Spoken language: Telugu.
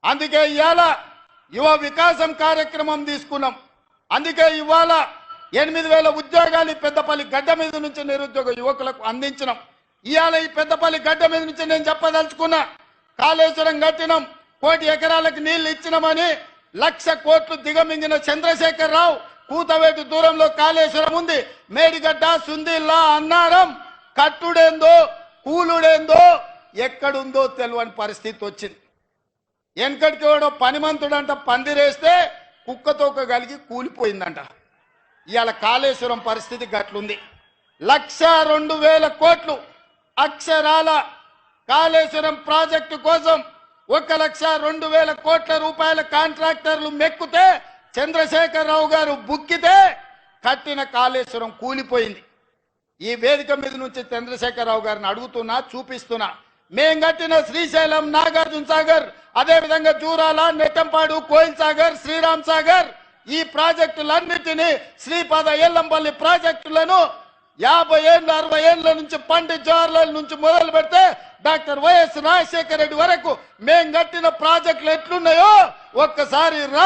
అందుకే ఇవాళ యువ వికాసం కార్యక్రమం తీసుకున్నాం. అందుకే ఇవాళ 8,000 ఉద్యోగాలు పెద్దపల్లి గడ్డ మీద నుంచి నిరుద్యోగ యువకులకు అందించినాం. ఇవాళ ఈ పెద్దపల్లి గడ్డ మీద నుంచి నేను చెప్పదలుచుకున్నా, కాళేశ్వరం కట్టినాం, 1 కోటి ఎకరాలకు నీళ్లు ఇచ్చినామని 1,00,000 కోట్లు దిగమింగిన చంద్రశేఖర్ రావు కూతవేటు దూరంలో కాళేశ్వరం ఉంది, మేడిగడ్డ, సుందిల్లా, అన్నారం కట్టుడేందో కూలుడేందో ఎక్కడుందో తెలియని పరిస్థితి వచ్చింది. వెనకటికి వాడు పనిమంతుడంట పందిరేస్తే కుక్కతోక కలిగి కూలిపోయిందంట. ఇవాళ కాళేశ్వరం పరిస్థితి గట్లుంది. 1,02,000 కోట్లు అక్షరాల కాళేశ్వరం ప్రాజెక్టు కోసం 1,02,000 కోట్ల రూపాయల కాంట్రాక్టర్లు మెక్కుతే చంద్రశేఖర్ రావు గారు బుక్కితే కట్టిన కాళేశ్వరం కూలిపోయింది. ఈ వేదిక మీద నుంచి చంద్రశేఖర్ రావు గారిని అడుగుతున్నా, చూపిస్తున్నా, మేం కట్టిన శ్రీశైలం, నాగార్జున సాగర్, అదే విధంగా జూరాల, నెట్టంపాడు, కోయిల్ సాగర్, శ్రీరామ్ సాగర్ ఈ ప్రాజెక్టులన్నిటినీ శ్రీపాద ఎల్లంపల్లి ప్రాజెక్టులను 50 ఏళ్ళు 60 ఏళ్ల నుంచి పండిత్ జవహర్లాల్ నుంచి మొదలు పెడితే డాక్టర్ వైఎస్ రాజశేఖర రెడ్డి వరకు మేం కట్టిన ప్రాజెక్టులు ఎట్లున్నాయో ఒక్కసారి